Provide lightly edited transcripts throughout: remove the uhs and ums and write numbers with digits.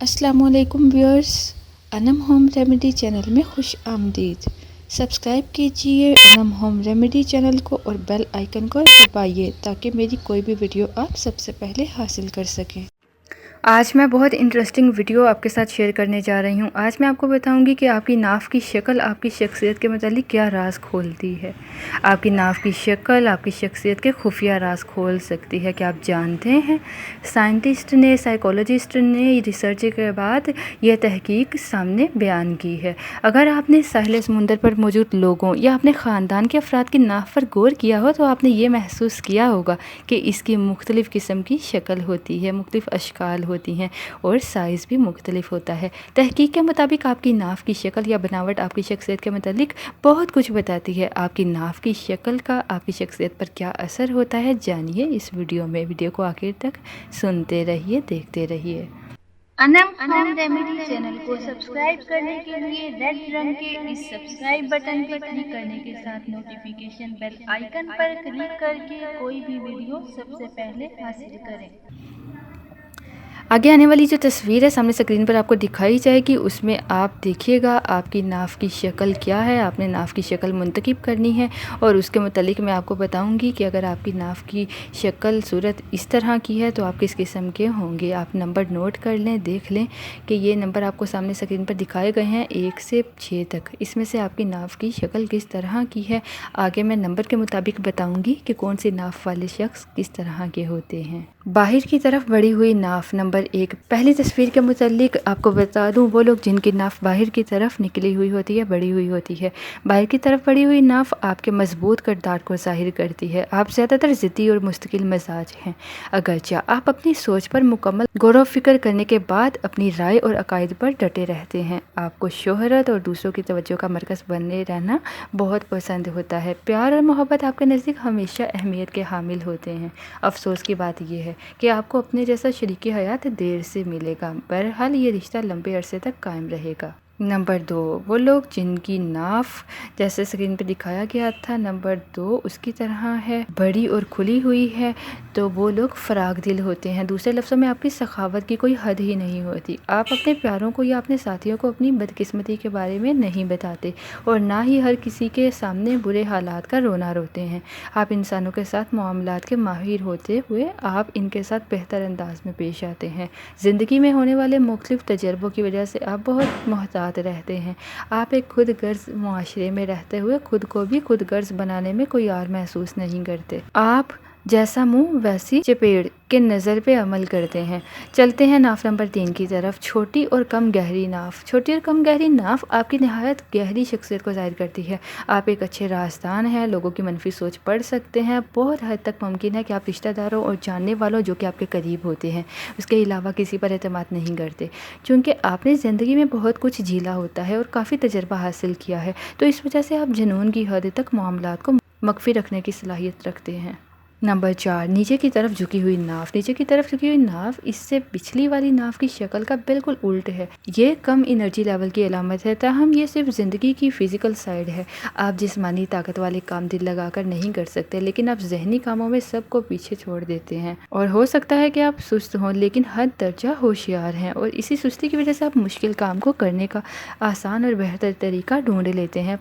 अस्सलाम वालेकुम viewers, Anam home remedy channel में खुश आमदीद। सब्सक्राइब कीजिए अनम होम रेमेडी चैनल को और बेल आइकन को दबाइए ताकि मेरी कोई भी वीडियो आप सबसे पहले हासिल कर सकें। आज मैं बहुत इंटरेस्टिंग वीडियो आपके साथ शेयर करने जा रही हूँ। आज मैं आपको बताऊँगी कि आपकी नाफ की शक्ल आपकी शख्सियत के मतलब क्या राज खोलती है। आपकी नाफ की शक्ल आपकी शख्सियत के खुफिया राज खोल सकती है। क्या आप जानते हैं, साइंटिस्ट ने, साइकोलॉजिस्ट ने रिसर्च के बाद यह तहकीक सामने बयान की है। अगर आपने साहिल समुंदर पर मौजूद लोगों या अपने ख़ानदान के अफराद की नाफ पर गौर किया हो तो आपने ये महसूस किया होगा कि इसकी मुख्तलिफ़ किस्म की शक्ल होती है, मुख्तलिफ़ अशकाल होती हैं और साइज़ भी मुख्तलिफ होता है। तहकीक के मुताबिक आपकी नाफ की शक्ल या बनावट आपकी शख्सियत के मुतालिक बहुत कुछ बताती है। आपकी नाफ की शक्ल का आपकी शख्सियत पर क्या असर होता है, जानिए इस वीडियो में। वीडियो को आखिर तक सुनते रहिए, देखते रहिए। अनम होम रेमेडी चैनल को सब्सक्राइब करने के लिए रेड रंग के इस सब्सक्राइब बटन पर क्लिक करने के साथ नोटिफिकेशन बेल आइकन पर क्लिक करके कोई भी वीडियो सबसे पहले हासिल करें। आगे आने वाली जो तस्वीर है सामने स्क्रीन पर आपको दिखाई जाएगी, उसमें आप देखिएगा आपकी नाफ की शक्ल क्या है। आपने नाफ की शक्ल मुंतखब करनी है और उसके मुतालिक मैं आपको बताऊंगी कि अगर आपकी नाफ की शक्ल सूरत इस तरह की है तो आप किस किस्म के होंगे। आप नंबर नोट कर लें, देख लें कि ये नंबर आपको सामने स्क्रीन पर दिखाए गए हैं 1 से 6 तक। इसमें से आपकी नाफ की शक्ल किस तरह की है आगे मैं नंबर के मुताबिक बताऊँगी कि कौन सी नाफ वाले शख्स किस तरह के होते हैं। बाहर की तरफ बढ़ी हुई नाफ नंबर 1। पहली तस्वीर के मुतालिक आपको बता दूं, वो लोग जिनकी नाफ बाहर की तरफ निकली हुई होती है, बड़ी हुई होती है। बाहर की तरफ बढ़ी हुई नाफ आपके मजबूत किरदार को ज़ाहिर करती है। आप ज़्यादातर ज़िद्दी और मुस्तकिल मिजाज हैं। अगरचे आप अपनी सोच पर मुकम्मल गौर व फिक्र करने के बाद अपनी राय और अकायद पर डटे रहते हैं। आपको शोहरत और दूसरों की तवज्जो का मरकज़ बने रहना बहुत पसंद होता है। प्यार और मोहब्बत आपके नज़दीक हमेशा अहमियत के हामिल होते हैं। अफसोस की बात यह है कि आपको अपने जैसा शरीक हयात देर से मिलेगा। बहरहाल ये रिश्ता लंबे अरसे तक कायम रहेगा। नंबर 2, वो लोग जिनकी नाफ जैसे स्क्रीन पर दिखाया गया था नंबर 2 उसकी तरह है, बड़ी और खुली हुई है, तो वो लोग फराग दिल होते हैं। दूसरे लफ्ज़ों में आपकी सखावत की कोई हद ही नहीं होती। आप अपने प्यारों को या अपने साथियों को अपनी बदकिस्मती के बारे में नहीं बताते और ना ही हर किसी के सामने बुरे हालात का रोना रोते हैं। आप इंसानों के साथ मामलात के माहिर होते हुए आप इनके साथ बेहतर अंदाज में पेश आते हैं। ज़िंदगी में होने वाले मुख्तलिफ तजर्बों की वजह से आप बहुत मोहतात रहते हैं। आप एक खुद गर्ज मुआशरे में रहते हुए खुद को भी खुद गर्ज बनाने में कोई यार महसूस नहीं करते। आप जैसा मुंह वैसी चपेड़ के नज़र पे अमल करते हैं। चलते हैं नाफ नंबर 3 की तरफ। छोटी और कम गहरी नाफ। छोटी और कम गहरी नाफ आपकी नहायत गहरी शख्सियत को ज़ाहिर करती है। आप एक अच्छे राजदान हैं, लोगों की मनफी सोच पढ़ सकते हैं। बहुत हद तक मुमकिन है कि आप रिश्तेदारों और जानने वालों जो कि आपके करीब होते हैं उसके अलावा किसी पर एतमाद नहीं करते। चूँकि आपने ज़िंदगी में बहुत कुछ झीला होता है और काफ़ी तजर्बा हासिल किया है, तो इस वजह से आप जुनून की हद तक मामलात को मख्फी रखने की सलाहियत रखते हैं। नंबर 4, नीचे की तरफ झुकी हुई नाफ। नीचे की तरफ झुकी हुई नाफ इससे पिछली वाली नाफ की शक्ल का बिल्कुल उल्ट है। ये कम एनर्जी लेवल की अलामत है, ताहम ये सिर्फ ज़िंदगी की फ़िज़िकल साइड है। आप जिस्मानी ताकत वाले काम दिल लगाकर नहीं कर सकते, लेकिन आप जहनी कामों में सबको पीछे छोड़ देते हैं। और हो सकता है कि आप सुस्त हों लेकिन हद दर्जा होशियार हैं, और इसी सुस्ती की वजह से आप मुश्किल काम को करने का आसान और बेहतर तरीका ढूंढ लेते हैं।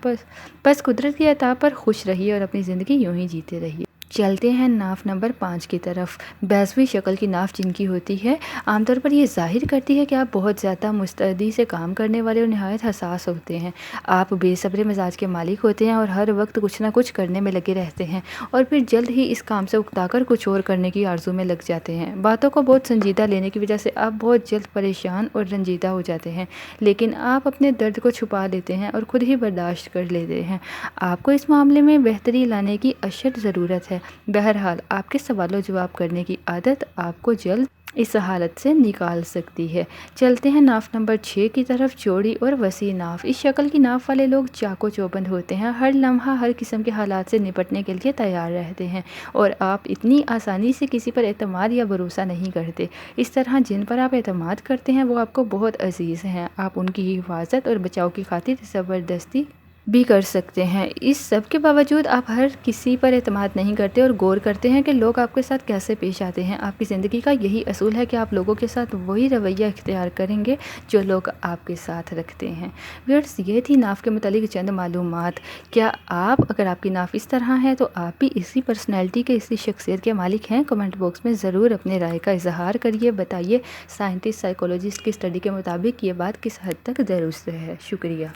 बस कुदरत की अता पर खुश रहिए और अपनी ज़िंदगी यूँ ही जीते रहिए। चलते हैं नाफ नंबर 5 की तरफ। बैसवी शक्ल की नाफ जिनकी होती है, आमतौर पर ये जाहिर करती है कि आप बहुत ज़्यादा मुस्तैदी से काम करने वाले और नहायत हसास होते हैं। आप बेसब्र मिजाज के मालिक होते हैं और हर वक्त कुछ ना कुछ करने में लगे रहते हैं और फिर जल्द ही इस काम से उकताकर कुछ और करने की आरजू में लग जाते हैं। बातों को बहुत संजीदा लेने की वजह से आप बहुत जल्द परेशान और रंजीदा हो जाते हैं, लेकिन आप अपने दर्द को छुपा लेते हैं और ख़ुद ही बर्दाश्त कर लेते हैं। आपको इस मामले में बेहतरी लाने की अशद ज़रूरत है। बहरहाल आपके सवालों जवाब करने की आदत आपको जल्द इस हालत से निकाल सकती है। चलते हैं नाफ नंबर 6 की तरफ। चौड़ी और वसी नाफ। इस शक्ल की नाफ वाले लोग चाको चौबंद होते हैं। हर लम्हा हर किस्म के हालात से निपटने के लिए तैयार रहते हैं और आप इतनी आसानी से किसी पर एतमाद या भरोसा नहीं करते। इस तरह जिन पर आप एतमाद करते हैं वो आपको बहुत अजीज़ हैं। आप उनकी हिफाजत और बचाव की खातिर ज़बरदस्ती بھی کر سکتے ہیں۔ اس سب کے باوجود آپ ہر کسی پر اعتماد نہیں کرتے اور غور کرتے ہیں کہ لوگ آپ کے ساتھ کیسے پیش آتے ہیں۔ آپ کی زندگی کا یہی اصول ہے کہ آپ لوگوں کے ساتھ وہی رویہ اختیار کریں گے جو لوگ آپ کے ساتھ رکھتے ہیں۔ ویورز، یہ تھی ناف کے متعلق چند معلومات۔ کیا اگر آپ کی ناف اس طرح ہے تو آپ بھی اسی پرسنالٹی کے، اسی شخصیت کے مالک ہیں؟ کمنٹ باکس میں ضرور اپنے رائے کا اظہار کریے، بتائیے سائنٹسٹ، سائیکولوجسٹ کی اسٹڈی کے مطابق یہ بات کس حد تک درست ہے۔ شکریہ۔